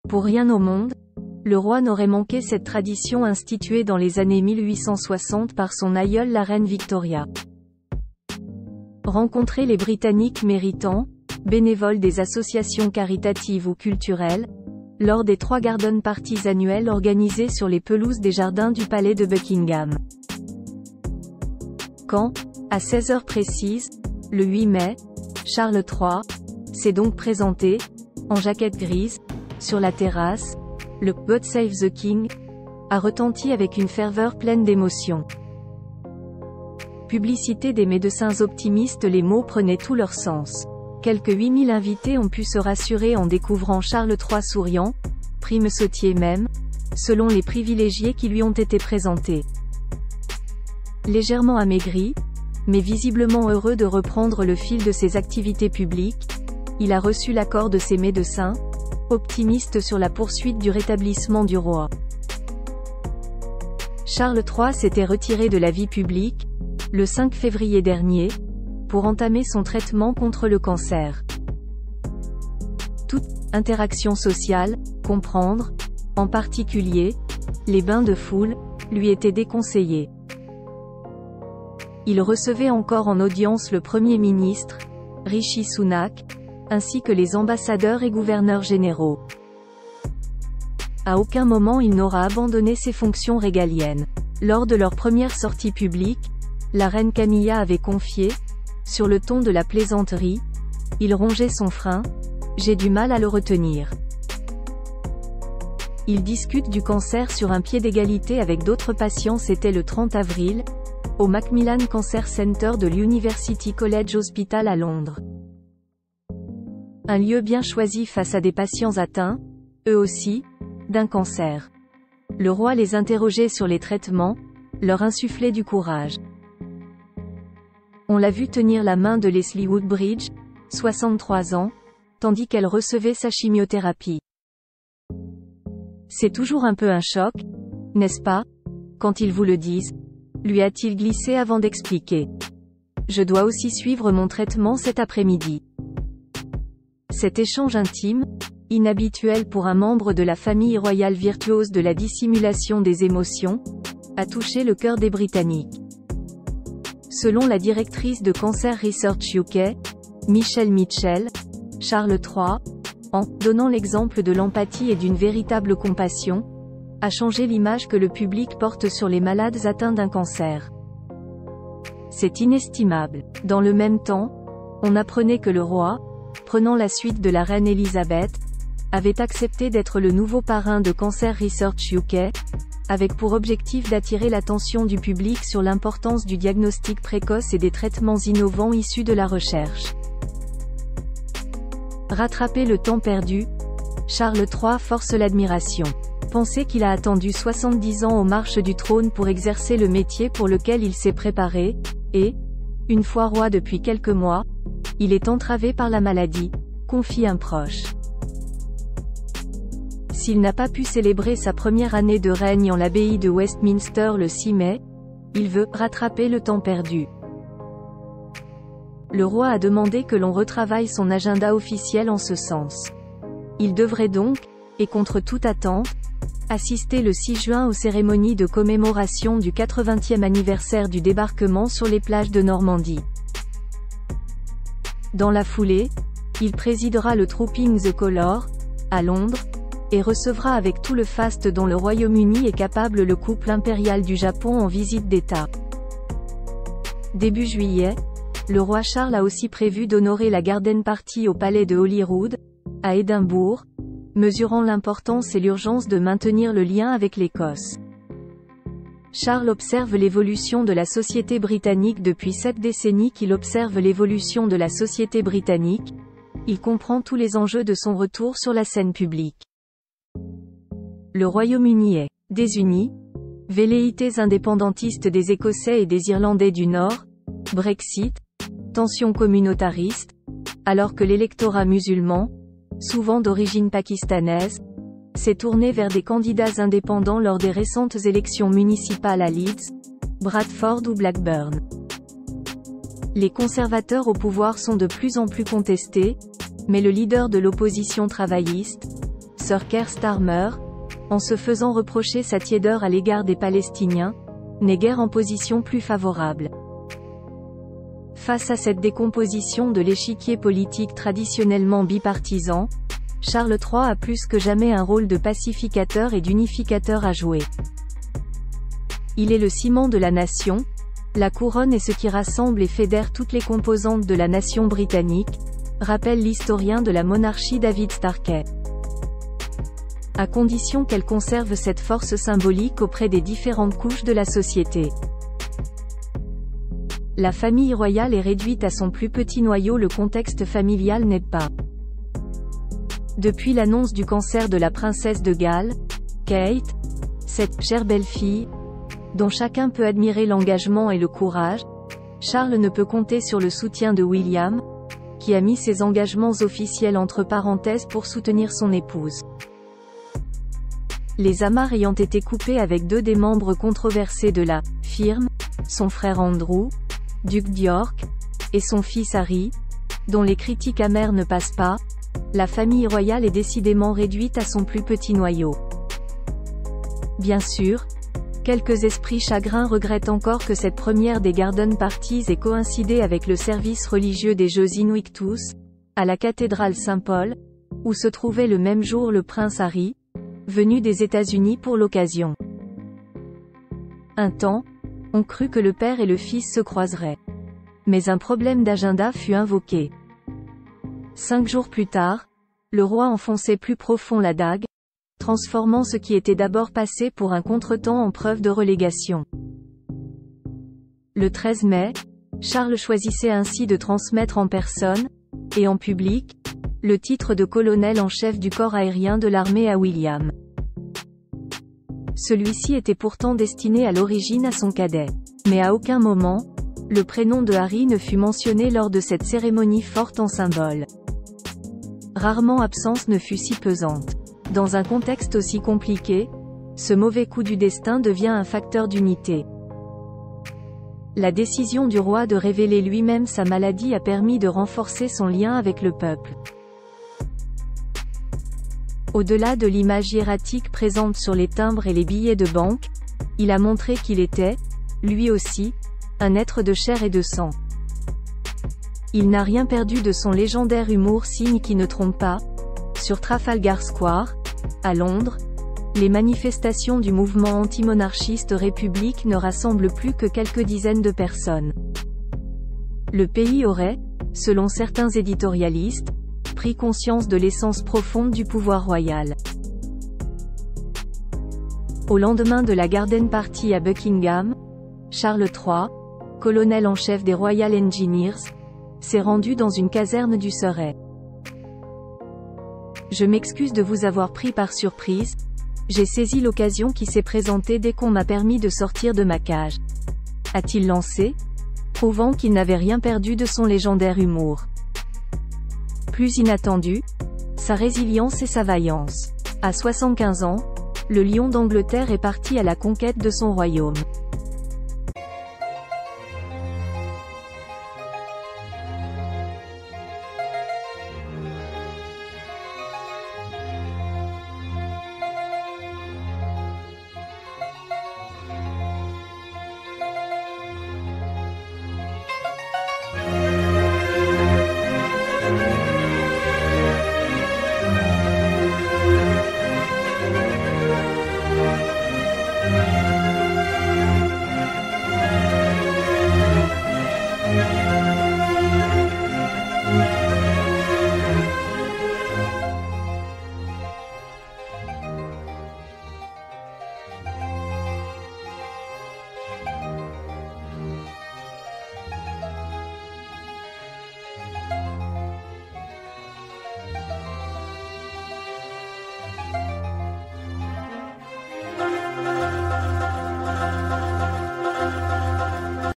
Pour rien au monde, le roi n'aurait manqué cette tradition instituée dans les années 1860 par son aïeule la reine Victoria. Rencontrer les Britanniques méritants, bénévoles des associations caritatives ou culturelles, lors des 3 garden parties annuelles organisées sur les pelouses des jardins du palais de Buckingham. Quand, à 16 heures précises, le 8 mai, Charles III s'est donc présenté, en jaquette grise, sur la terrasse, le « God Save the King » a retenti avec une ferveur pleine d'émotion. Publicité des médecins optimistes, les mots prenaient tout leur sens. Quelques 8000 invités ont pu se rassurer en découvrant Charles III souriant, prime sautier même, selon les privilégiés qui lui ont été présentés. Légèrement amaigri, mais visiblement heureux de reprendre le fil de ses activités publiques, il a reçu l'accord de ses médecins, optimistes sur la poursuite du rétablissement du roi. Charles III s'était retiré de la vie publique, le 5 février dernier, pour entamer son traitement contre le cancer. Toute interaction sociale, comprendre, en particulier, les bains de foule, lui était déconseillée. Il recevait encore en audience le Premier ministre, Rishi Sunak, ainsi que les ambassadeurs et gouverneurs généraux. À aucun moment il n'aura abandonné ses fonctions régaliennes. Lors de leur première sortie publique, la reine Camilla avait confié, sur le ton de la plaisanterie, « Il rongeait son frein, j'ai du mal à le retenir. » Il discute du cancer sur un pied d'égalité avec d'autres patients. C'était le 30 avril, au Macmillan Cancer Center de l'University College Hospital à Londres. Un lieu bien choisi face à des patients atteints, eux aussi, d'un cancer. Le roi les interrogeait sur les traitements, leur insufflait du courage. On l'a vu tenir la main de Leslie Woodbridge, 63 ans, tandis qu'elle recevait sa chimiothérapie. C'est toujours un peu un choc, n'est-ce pas, quand ils vous le disent, lui a-t-il glissé avant d'expliquer. Je dois aussi suivre mon traitement cet après-midi. Cet échange intime, inhabituel pour un membre de la famille royale virtuose de la dissimulation des émotions, a touché le cœur des Britanniques. Selon la directrice de Cancer Research UK, Michelle Mitchell, Charles III, en donnant l'exemple de l'empathie et d'une véritable compassion, a changé l'image que le public porte sur les malades atteints d'un cancer. C'est inestimable. Dans le même temps, on apprenait que le roi, prenant la suite de la reine Elisabeth, avait accepté d'être le nouveau parrain de Cancer Research UK, avec pour objectif d'attirer l'attention du public sur l'importance du diagnostic précoce et des traitements innovants issus de la recherche. Rattraper le temps perdu, Charles III force l'admiration. Pensez qu'il a attendu 70 ans aux marches du trône pour exercer le métier pour lequel il s'est préparé, et, une fois roi depuis quelques mois, il est entravé par la maladie, confie un proche. S'il n'a pas pu célébrer sa première année de règne en l'abbaye de Westminster le 6 mai, il veut « rattraper le temps perdu ». Le roi a demandé que l'on retravaille son agenda officiel en ce sens. Il devrait donc, et contre toute attente, assister le 6 juin aux cérémonies de commémoration du 80e anniversaire du débarquement sur les plages de Normandie. Dans la foulée, il présidera le Trooping the Colour, à Londres, et recevra avec tout le faste dont le Royaume-Uni est capable le couple impérial du Japon en visite d'État. Début juillet, le roi Charles a aussi prévu d'honorer la Garden Party au palais de Holyrood, à Édimbourg, mesurant l'importance et l'urgence de maintenir le lien avec l'Écosse. Charles observe l'évolution de la société britannique depuis 7 décennies qu'il observe l'évolution de la société britannique, il comprend tous les enjeux de son retour sur la scène publique. Le Royaume-Uni est désuni, velléités indépendantistes des Écossais et des Irlandais du Nord, Brexit, tensions communautaristes, alors que l'électorat musulman, souvent d'origine pakistanaise, s'est tourné vers des candidats indépendants lors des récentes élections municipales à Leeds, Bradford ou Blackburn. Les conservateurs au pouvoir sont de plus en plus contestés, mais le leader de l'opposition travailliste, Sir Keir Starmer, en se faisant reprocher sa tiédeur à l'égard des Palestiniens, n'est guère en position plus favorable. Face à cette décomposition de l'échiquier politique traditionnellement bipartisan, Charles III a plus que jamais un rôle de pacificateur et d'unificateur à jouer. Il est le ciment de la nation, la couronne est ce qui rassemble et fédère toutes les composantes de la nation britannique, rappelle l'historien de la monarchie David Starkey. À condition qu'elle conserve cette force symbolique auprès des différentes couches de la société. La famille royale est réduite à son plus petit noyau, le contexte familial n'aide pas. Depuis l'annonce du cancer de la princesse de Galles, Kate, cette « chère belle-fille », dont chacun peut admirer l'engagement et le courage, Charles ne peut compter sur le soutien de William, qui a mis ses engagements officiels entre parenthèses pour soutenir son épouse. Les amarres ayant été coupées avec deux des membres controversés de la « firme », son frère Andrew, duc d'York, et son fils Harry, dont les critiques amères ne passent pas, la famille royale est décidément réduite à son plus petit noyau. Bien sûr, quelques esprits chagrins regrettent encore que cette première des Garden Parties ait coïncidé avec le service religieux des Jeux Invictus, à la cathédrale Saint-Paul, où se trouvait le même jour le prince Harry, venu des États-Unis pour l'occasion. Un temps, on crut que le père et le fils se croiseraient. Mais un problème d'agenda fut invoqué. 5 jours plus tard, le roi enfonçait plus profond la dague, transformant ce qui était d'abord passé pour un contretemps en preuve de relégation. Le 13 mai, Charles choisissait ainsi de transmettre en personne, et en public, le titre de colonel en chef du corps aérien de l'armée à William. Celui-ci était pourtant destiné à l'origine à son cadet. Mais à aucun moment, le prénom de Harry ne fut mentionné lors de cette cérémonie forte en symbole. Rarement absence ne fut si pesante. Dans un contexte aussi compliqué, ce mauvais coup du destin devient un facteur d'unité. La décision du roi de révéler lui-même sa maladie a permis de renforcer son lien avec le peuple. Au-delà de l'image hiératique présente sur les timbres et les billets de banque, il a montré qu'il était, lui aussi, un être de chair et de sang. Il n'a rien perdu de son légendaire humour, signe qui ne trompe pas. Sur Trafalgar Square, à Londres, les manifestations du mouvement antimonarchiste République ne rassemblent plus que quelques dizaines de personnes. Le pays aurait, selon certains éditorialistes, pris conscience de l'essence profonde du pouvoir royal. Au lendemain de la Garden Party à Buckingham, Charles III, colonel en chef des Royal Engineers, s'est rendu dans une caserne du Surrey. Je m'excuse de vous avoir pris par surprise, j'ai saisi l'occasion qui s'est présentée dès qu'on m'a permis de sortir de ma cage. A-t-il lancé, prouvant qu'il n'avait rien perdu de son légendaire humour. Plus inattendu, sa résilience et sa vaillance. À 75 ans, le lion d'Angleterre est parti à la conquête de son royaume.